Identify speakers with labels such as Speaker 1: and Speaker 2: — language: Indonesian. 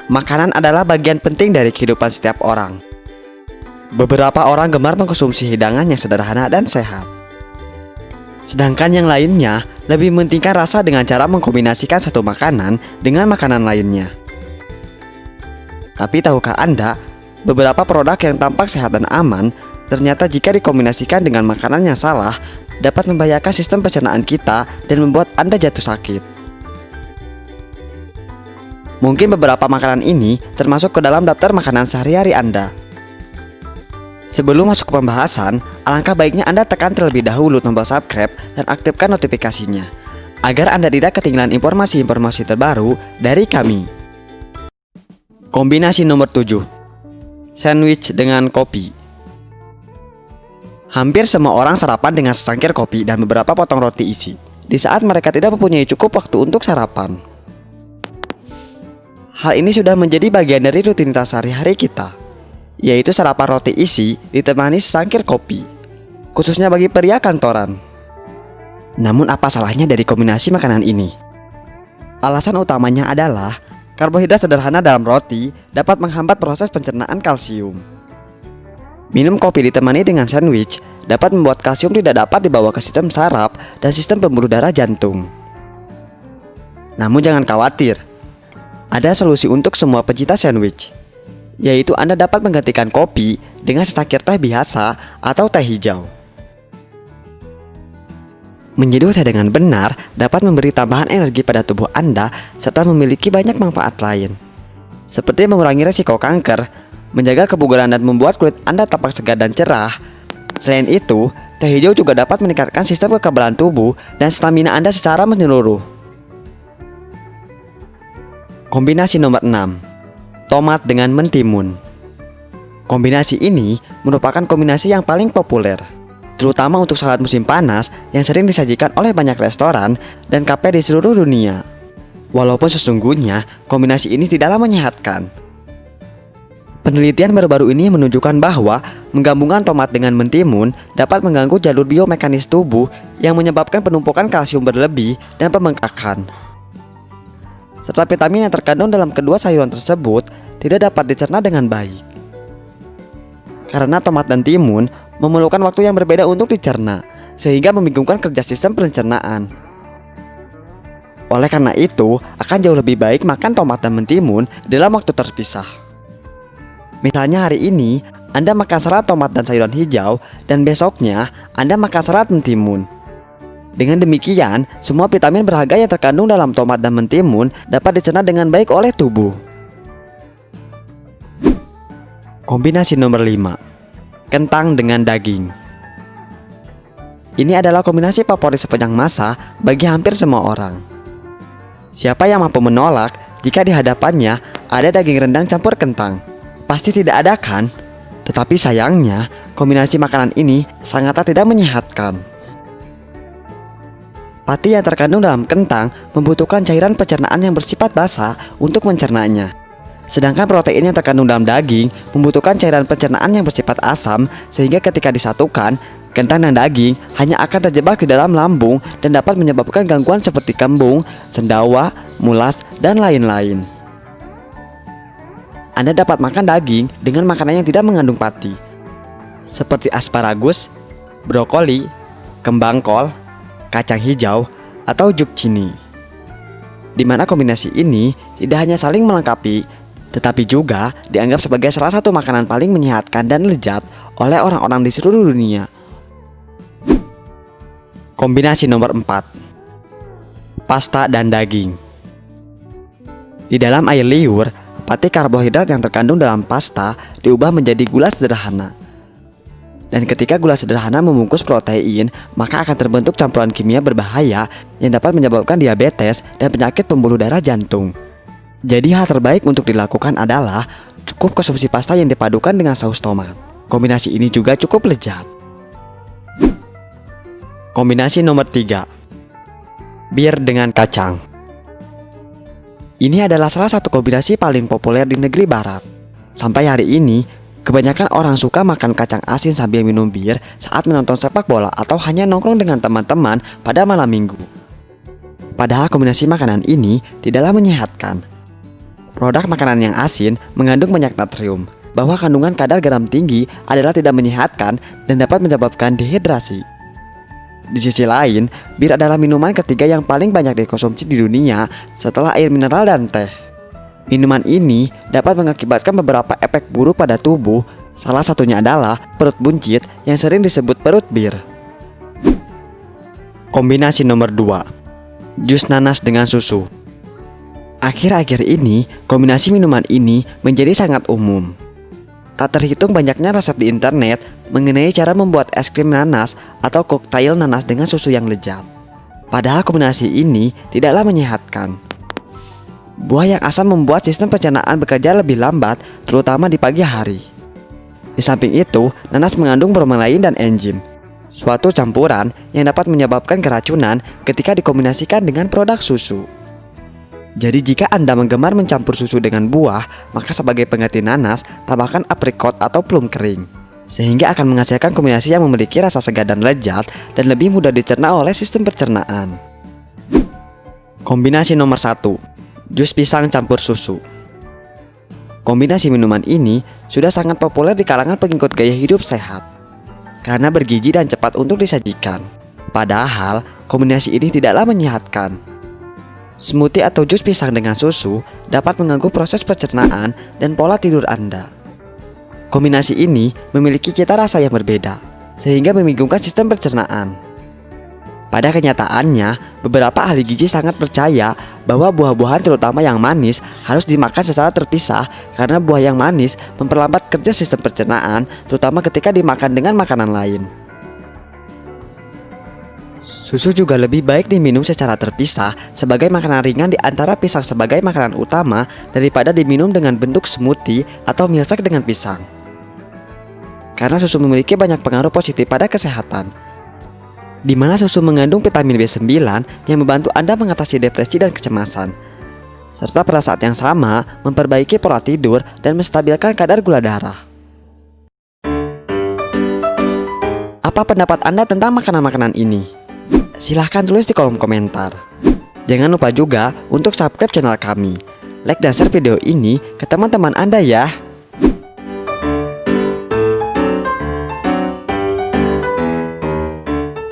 Speaker 1: Makanan adalah bagian penting dari kehidupan setiap orang. Beberapa orang gemar mengkonsumsi hidangan yang sederhana dan sehat. Sedangkan yang lainnya lebih mementingkan rasa dengan cara mengkombinasikan satu makanan dengan makanan lainnya. Tapi tahukah Anda, beberapa produk yang tampak sehat dan aman ternyata jika dikombinasikan dengan makanan yang salah dapat membahayakan sistem pencernaan kita dan membuat Anda jatuh sakit. Mungkin beberapa makanan ini termasuk ke dalam daftar makanan sehari-hari Anda. Sebelum masuk ke pembahasan, alangkah baiknya Anda tekan terlebih dahulu tombol subscribe dan aktifkan notifikasinya agar Anda tidak ketinggalan informasi-informasi terbaru dari kami. Kombinasi nomor 7. Sandwich dengan kopi. Hampir semua orang sarapan dengan secangkir kopi dan beberapa potong roti isi di saat mereka tidak mempunyai cukup waktu untuk sarapan. Hal ini sudah menjadi bagian dari rutinitas sehari-hari kita, yaitu sarapan roti isi ditemani secangkir kopi, khususnya bagi pria kantoran. Namun apa salahnya dari kombinasi makanan ini? Alasan utamanya adalah karbohidrat sederhana dalam roti dapat menghambat proses pencernaan kalsium. Minum kopi ditemani dengan sandwich dapat membuat kalsium tidak dapat dibawa ke sistem saraf dan sistem pembuluh darah jantung. Namun jangan khawatir, ada solusi untuk semua pecinta sandwich, yaitu Anda dapat menggantikan kopi dengan secangkir teh biasa atau teh hijau. Menyeduh teh dengan benar dapat memberi tambahan energi pada tubuh Anda serta memiliki banyak manfaat lain, seperti mengurangi resiko kanker, menjaga kebugaran dan membuat kulit Anda tampak segar dan cerah. Selain itu, teh hijau juga dapat meningkatkan sistem kekebalan tubuh dan stamina Anda secara menyeluruh. Kombinasi nomor 6. Tomat dengan mentimun. Kombinasi ini merupakan kombinasi yang paling populer, terutama untuk salad musim panas yang sering disajikan oleh banyak restoran dan kafe di seluruh dunia. Walaupun sesungguhnya kombinasi ini tidaklah menyehatkan. Penelitian baru-baru ini menunjukkan bahwa menggabungkan tomat dengan mentimun dapat mengganggu jalur biomekanis tubuh yang menyebabkan penumpukan kalsium berlebih dan pembengkakan. Serta vitamin yang terkandung dalam kedua sayuran tersebut tidak dapat dicerna dengan baik. Karena tomat dan timun memerlukan waktu yang berbeda untuk dicerna, sehingga membingungkan kerja sistem pencernaan. Oleh karena itu, akan jauh lebih baik makan tomat dan mentimun dalam waktu terpisah. Misalnya hari ini, Anda makan salad tomat dan sayuran hijau, dan besoknya Anda makan salad mentimun. Dengan demikian, semua vitamin berharga yang terkandung dalam tomat dan mentimun dapat dicerna dengan baik oleh tubuh. Kombinasi nomor 5. Kentang dengan daging. Ini adalah kombinasi favorit sepanjang masa bagi hampir semua orang. Siapa yang mampu menolak jika di hadapannya ada daging rendang campur kentang? Pasti tidak ada kan? Tetapi sayangnya, kombinasi makanan ini sangatlah tidak menyehatkan. Pati yang terkandung dalam kentang membutuhkan cairan pencernaan yang bersifat basah untuk mencernanya. Sedangkan protein yang terkandung dalam daging membutuhkan cairan pencernaan yang bersifat asam, sehingga ketika disatukan, kentang dan daging hanya akan terjebak di dalam lambung dan dapat menyebabkan gangguan seperti kembung, sendawa, mulas, dan lain-lain. Anda dapat makan daging dengan makanan yang tidak mengandung pati, seperti asparagus, brokoli, kembang kol, kacang hijau, atau zucchini. Di mana kombinasi ini tidak hanya saling melengkapi, tetapi juga dianggap sebagai salah satu makanan paling menyehatkan dan lezat oleh orang-orang di seluruh dunia. Kombinasi nomor 4. Pasta dan daging. Di dalam air liur, pati karbohidrat yang terkandung dalam pasta diubah menjadi gula sederhana. Dan ketika gula sederhana membungkus protein, maka akan terbentuk campuran kimia berbahaya yang dapat menyebabkan diabetes dan penyakit pembuluh darah jantung. Jadi hal terbaik untuk dilakukan adalah cukup konsumsi pasta yang dipadukan dengan saus tomat. Kombinasi ini juga cukup lezat. Kombinasi nomor 3. Bir dengan kacang. Ini adalah salah satu kombinasi paling populer di negeri barat. Sampai hari ini, kebanyakan orang suka makan kacang asin sambil minum bir saat menonton sepak bola atau hanya nongkrong dengan teman-teman pada malam minggu. Padahal kombinasi makanan ini tidaklah menyehatkan. Produk makanan yang asin mengandung banyak natrium, bahwa kandungan kadar garam tinggi adalah tidak menyehatkan dan dapat menyebabkan dehidrasi. Di sisi lain, bir adalah minuman ketiga yang paling banyak dikonsumsi di dunia setelah air mineral dan teh. Minuman ini dapat mengakibatkan beberapa efek buruk pada tubuh, salah satunya adalah perut buncit yang sering disebut perut bir. Kombinasi nomor 2, jus nanas dengan susu. Akhir-akhir ini, kombinasi minuman ini menjadi sangat umum. Tak terhitung banyaknya resep di internet mengenai cara membuat es krim nanas atau koktail nanas dengan susu yang lezat. Padahal kombinasi ini tidaklah menyehatkan. Buah yang asam membuat sistem pencernaan bekerja lebih lambat, terutama di pagi hari. Di samping itu, nanas mengandung bromelain dan enzim, suatu campuran yang dapat menyebabkan keracunan ketika dikombinasikan dengan produk susu. Jadi jika Anda menggemar mencampur susu dengan buah, maka sebagai pengganti nanas, tambahkan aprikot atau plum kering, sehingga akan menghasilkan kombinasi yang memiliki rasa segar dan lezat dan lebih mudah dicerna oleh sistem pencernaan. Kombinasi nomor 1, jus pisang campur susu. Kombinasi minuman ini sudah sangat populer di kalangan pengikut gaya hidup sehat karena bergizi dan cepat untuk disajikan. Padahal kombinasi ini tidaklah menyehatkan. Smoothie atau jus pisang dengan susu dapat mengganggu proses pencernaan dan pola tidur Anda. Kombinasi ini memiliki cita rasa yang berbeda, sehingga membingungkan sistem pencernaan. Pada kenyataannya, beberapa ahli gizi sangat percaya bahwa buah-buahan terutama yang manis harus dimakan secara terpisah karena buah yang manis memperlambat kerja sistem pencernaan, terutama ketika dimakan dengan makanan lain. Susu juga lebih baik diminum secara terpisah sebagai makanan ringan di antara pisang sebagai makanan utama daripada diminum dengan bentuk smoothie atau milkshake dengan pisang. Karena susu memiliki banyak pengaruh positif pada kesehatan, di mana susu mengandung vitamin B9 yang membantu Anda mengatasi depresi dan kecemasan, serta pada saat yang sama memperbaiki pola tidur dan menstabilkan kadar gula darah. Apa pendapat Anda tentang makanan-makanan ini? Silahkan tulis di kolom komentar. Jangan lupa juga untuk subscribe channel kami, like dan share video ini ke teman-teman Anda ya.